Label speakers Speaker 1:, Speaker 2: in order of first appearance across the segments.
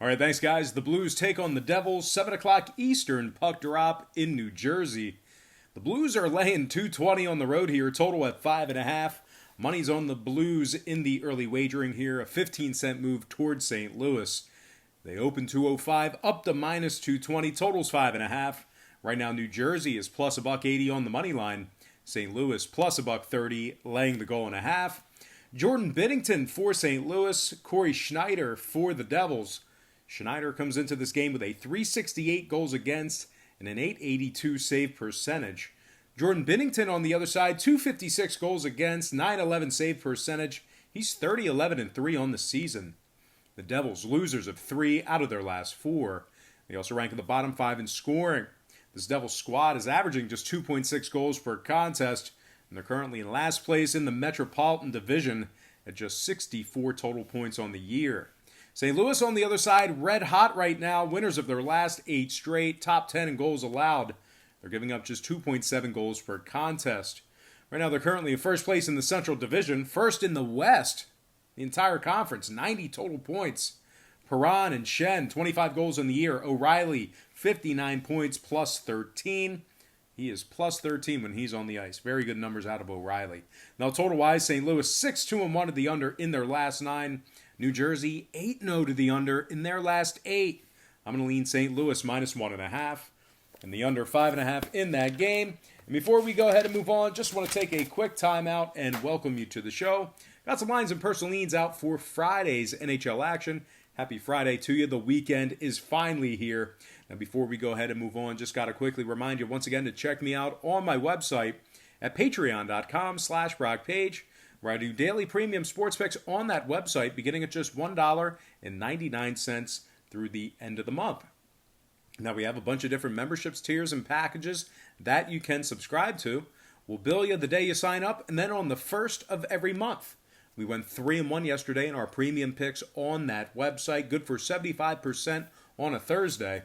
Speaker 1: All right, thanks, guys. The Blues take on the Devils, 7 o'clock Eastern puck drop in New Jersey. The Blues are laying 220 on the road here, total at 5.5. Money's on the Blues in the early wagering here, a 15-cent move towards St. Louis. They open 205, up to minus 220, totals 5.5. Right now, New Jersey is plus $1.80 on the money line. St. Louis plus $1.30, laying the goal and a half. Jordan Binnington for St. Louis, Corey Schneider for the Devils. Schneider comes into this game with a .368 goals against and an .882 save percentage. Jordan Binnington on the other side, .256 goals against, .911 save percentage. He's 30-11-3 on the season. The Devils, losers of 3 out of their last 4. They also rank in the bottom 5 in scoring. This Devils squad is averaging just 2.6 goals per contest, and they're currently in last place in the Metropolitan Division at just 64 total points on the year. St. Louis on the other side, red hot right now, winners of their last 8 straight, top 10 in goals allowed. They're giving up just 2.7 goals per contest. Right now they're currently in first place in the Central Division, first in the West, the entire conference, 90 total points. Perron and Shen, 25 goals in the year. O'Reilly, 59 points, plus 13. He is plus 13 when he's on the ice. Very good numbers out of O'Reilly. Now, total-wise, St. Louis 6-2-1 to the under in their last 9. New Jersey 8-0 to the under in their last 8. I'm going to lean St. Louis minus 1.5 and the under 5.5 in that game. And before we go ahead and move on, just want to take a quick timeout and welcome you to the show. Got some lines and personal leans out for Friday's NHL action. Happy Friday to you. The weekend is finally here. Now, before we go ahead and move on, just got to quickly remind you once again to check me out on my website at patreon.com/BrockPage, where I do daily premium sports picks on that website, beginning at just $1.99 through the end of the month. Now, we have a bunch of different memberships, tiers, and packages that you can subscribe to. We'll bill you the day you sign up, and then on the first of every month. We went 3-1 yesterday in our premium picks on that website, good for 75% on a Thursday.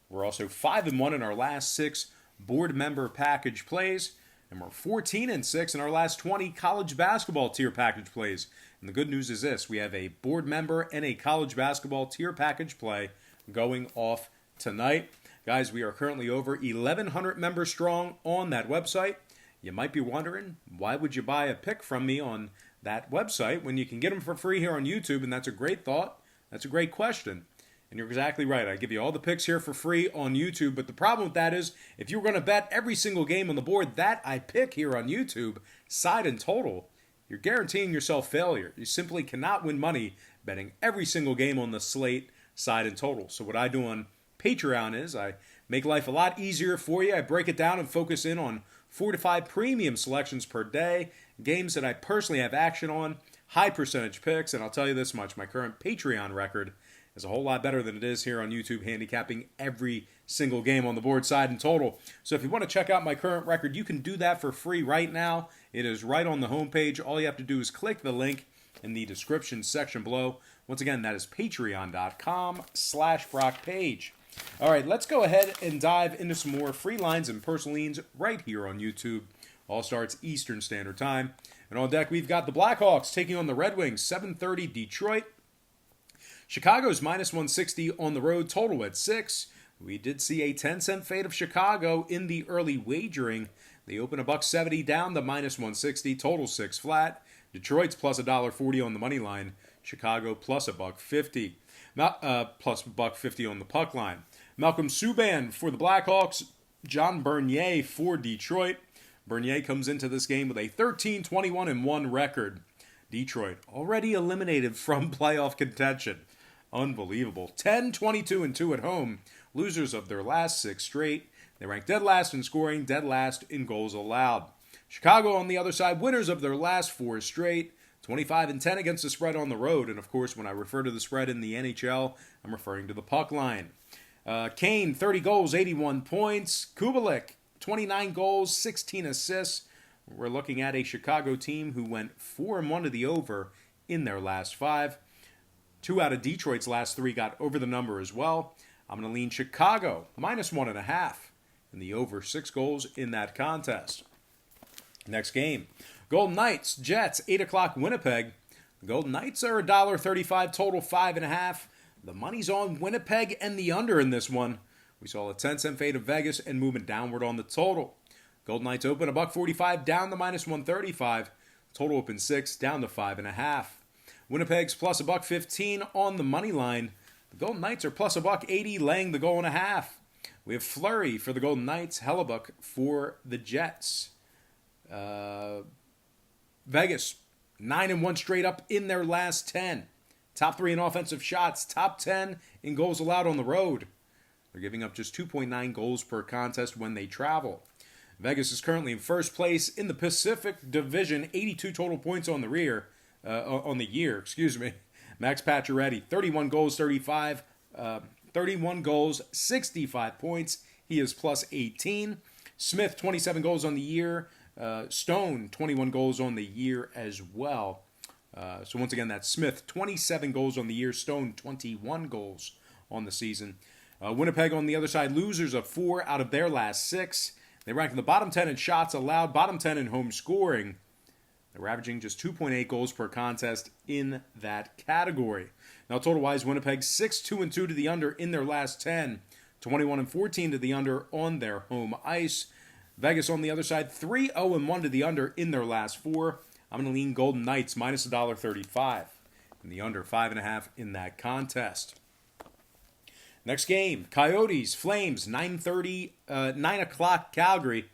Speaker 1: We're also 5-1 in our last 6 board member package plays, and we're 14-6 in our last 20 college basketball tier package plays. And the good news is this: we have a board member and a college basketball tier package play going off tonight. Guys, we are currently over 1,100 members strong on that website. You might be wondering, why would you buy a pick from me on that website when you can get them for free here on YouTube? And that's a great thought. That's a great question. And you're exactly right. I give you all the picks here for free on YouTube. But the problem with that is, if you were going to bet every single game on the board that I pick here on YouTube, side and total, you're guaranteeing yourself failure. You simply cannot win money betting every single game on the slate, side and total. So what I do on Patreon is I make life a lot easier for you. I break it down and focus in on 4 to 5 premium selections per day, games that I personally have action on, high percentage picks, and I'll tell you this much: my current Patreon record is a whole lot better than it is here on YouTube, handicapping every single game on the board, side and total. So if you want to check out my current record, you can do that for free right now. It is right on the homepage. All you have to do is click the link in the description section below. Once again, that is patreon.com/BrockPage. All right, let's go ahead and dive into some more free lines and personal leans right here on YouTube. All starts Eastern Standard Time. And on deck, we've got the Blackhawks taking on the Red Wings, 7:30 Detroit. Chicago's minus 160 on the road, total at 6. We did see a 10-cent fade of Chicago in the early wagering. They open $1.70 down to minus 160, total 6 flat. Detroit's plus $1.40 on the money line. Chicago plus $1.50. Plus $1.50 on the puck line. Malcolm Subban for the Blackhawks. John Bernier for Detroit. Bernier comes into this game with a 13-21-1 record. Detroit already eliminated from playoff contention. Unbelievable. 10-22-2 at home. Losers of their last 6 straight. They rank dead last in scoring, dead last in goals allowed. Chicago on the other side, winners of their last 4 straight. 25-10 against the spread on the road. And of course, when I refer to the spread in the NHL, I'm referring to the puck line. Kane, 30 goals, 81 points. Kubalik, 29 goals, 16 assists. We're looking at a Chicago team who went 4-1 to the over in their last 5. 2 out of Detroit's last 3 got over the number as well. I'm going to lean Chicago, minus 1.5, and the over 6 goals in that contest. Next game, Golden Knights, Jets, 8 o'clock Winnipeg. The Golden Knights are $1.35, total 5.5. The money's on Winnipeg and the under in this one. We saw a 10-cent fade of Vegas and movement downward on the total. Golden Knights open $1.45 down to -135. Total open 6 down to 5.5. Winnipeg's plus $1.15 on the money line. The Golden Knights are plus $1.80 laying the goal and a half. We have Fleury for the Golden Knights, Hellebuck for the Jets. Vegas 9-1 straight up in their last 10. Top 3 in offensive shots, top 10 in goals allowed on the road. They're giving up just 2.9 goals per contest when they travel. Vegas is currently in first place in the Pacific Division, 82 total points on the year. Max Pacioretty, 31 goals, 65 points. He is plus 18. Smith, 27 goals on the year. Stone, 21 goals on the year as well. So once again, that's Smith, 27 goals on the year. Stone, 21 goals on the season. Winnipeg on the other side, losers of 4 out of their last 6. They rank in the bottom 10 in shots allowed, bottom 10 in home scoring. They're averaging just 2.8 goals per contest in that category. Now, total-wise, Winnipeg 6-2-2 to the under in their last 10, 21-14 to the under on their home ice. Vegas on the other side, 3-0-1 to the under in their last 4. I'm going to lean Golden Knights minus $1.35 and the under 5.5 in that contest. Next game, Coyotes, Flames, 9 o'clock, Calgary.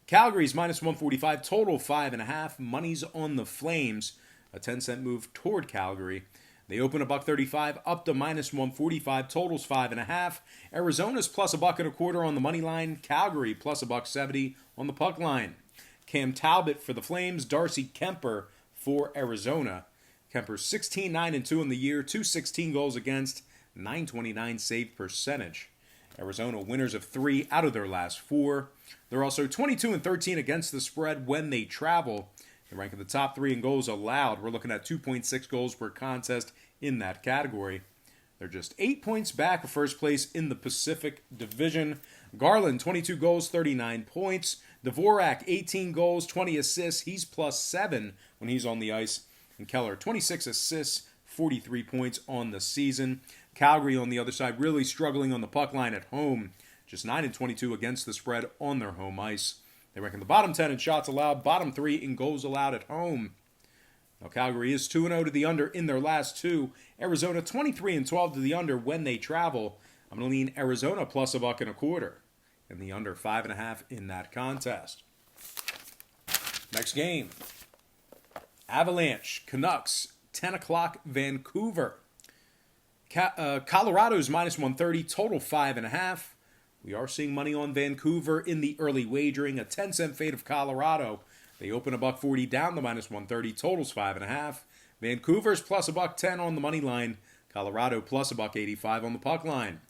Speaker 1: Calgary's minus 145, total 5.5. Money's on the Flames, a 10-cent move toward Calgary. They open $1.35 up to minus 145, totals 5.5. Arizona's plus $1.25 on the money line. Calgary plus $1.70 on the puck line. Cam Talbot for the Flames, Darcy Kemper for Arizona. Kemper 16-9-2 in the year, 216 goals against, 929 save percentage. Arizona winners of 3 out of their last 4. They're also 22-13 against the spread when they travel. They rank in the top 3 in goals allowed. We're looking at 2.6 goals per contest in that category. They're just 8 points back of first place in the Pacific Division. Garland, 22 goals, 39 points. Dvorak, 18 goals, 20 assists. He's plus 7 when he's on the ice. And Keller, 26 assists, 43 points on the season. Calgary on the other side really struggling on the puck line at home. Just 9-22 against the spread on their home ice. They rank in the bottom 10 in shots allowed, bottom 3 in goals allowed at home. Now Calgary is 2-0 to the under in their last 2. Arizona 23-12 to the under when they travel. I'm going to lean Arizona plus $1.25 and the under 5.5 in that contest. Next game, Avalanche, Canucks, 10 o'clock, Vancouver. Colorado's minus 130, total 5.5. We are seeing money on Vancouver in the early wagering, a 10-cent fade of Colorado. They open $1.40 down to minus 130, totals 5.5. Vancouver's plus $1.10 on the money line. Colorado plus $1.85 on the puck line.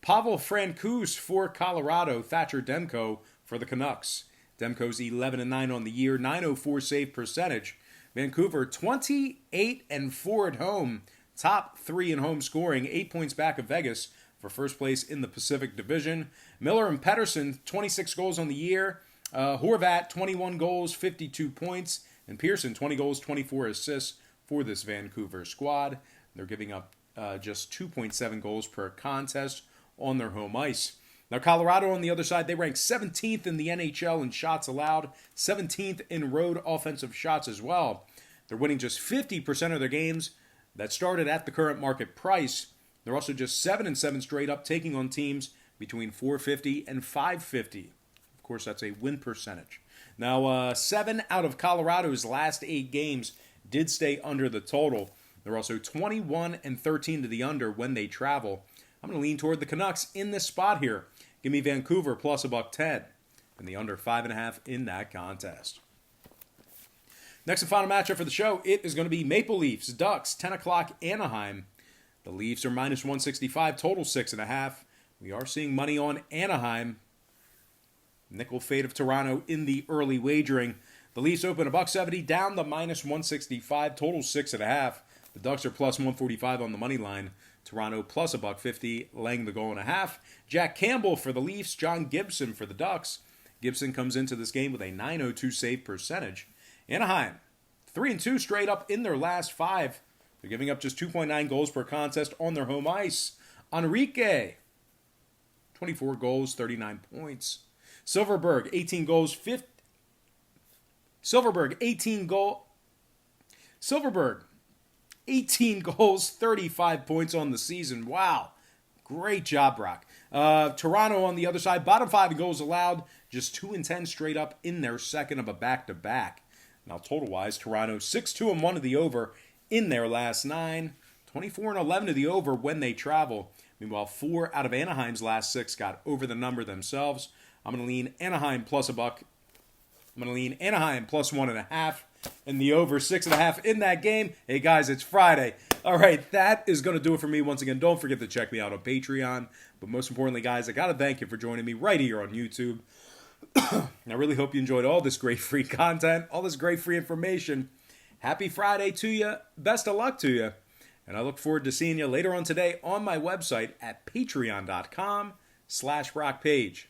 Speaker 1: Pavel Francouz for Colorado, Thatcher Demko for the Canucks. Demko's 11-9 on the year, 904 save percentage. Vancouver 28-4 at home. Top 3 in home scoring, 8 points back of Vegas for first place in the Pacific Division. Miller and Pettersson, 26 goals on the year. Horvat, 21 goals, 52 points. And Pearson, 20 goals, 24 assists for this Vancouver squad. They're giving up just 2.7 goals per contest on their home ice. Now, Colorado on the other side, they rank 17th in the NHL in shots allowed, 17th in road offensive shots as well. They're winning just 50% of their games. That started at the current market price. They're also just 7-7 straight up, taking on teams between 450 and 550. Of course, that's a win percentage. Now, 7 out of Colorado's last 8 games did stay under the total. They're also 21-13 to the under when they travel. I'm going to lean toward the Canucks in this spot here. Give me Vancouver plus $1.10 and the under 5.5 in that contest. Next and final matchup for the show, it is going to be Maple Leafs, Ducks, 10 o'clock, Anaheim. The Leafs are minus 165, total 6.5. We are seeing money on Anaheim. Nickel fade of Toronto in the early wagering. The Leafs open $1.70 down to minus 165, total 6.5. The Ducks are plus 145 on the money line. Toronto plus $1.50, laying the goal and a half. Jack Campbell for the Leafs, John Gibson for the Ducks. Gibson comes into this game with a .902 save percentage. Anaheim, 3-2 straight up in their last 5. They're giving up just 2.9 goals per contest on their home ice. Enrique, 24 goals, 39 points. Silverberg, 18 goals, 50. Silverberg, 18 goals, 35 points on the season. Wow. Great job, Brock. Toronto on the other side, bottom 5 goals allowed, just 2 and 10 straight up in their second of a back-to-back. Now, total-wise, Toronto 6-2-1 to the over in their last 9, 24-11 to the over when they travel. Meanwhile, 4 out of Anaheim's last 6 got over the number themselves. I'm going to lean Anaheim plus $1. I'm going to lean Anaheim plus 1.5 and the over 6.5 in that game. Hey, guys, it's Friday. All right, that is going to do it for me. Once again, don't forget to check me out on Patreon. But most importantly, guys, I got to thank you for joining me right here on YouTube. I really hope you enjoyed all this great free content, all this great free information. Happy Friday to you. Best of luck to you. And I look forward to seeing you later on today on my website at patreon.com/BrockPage.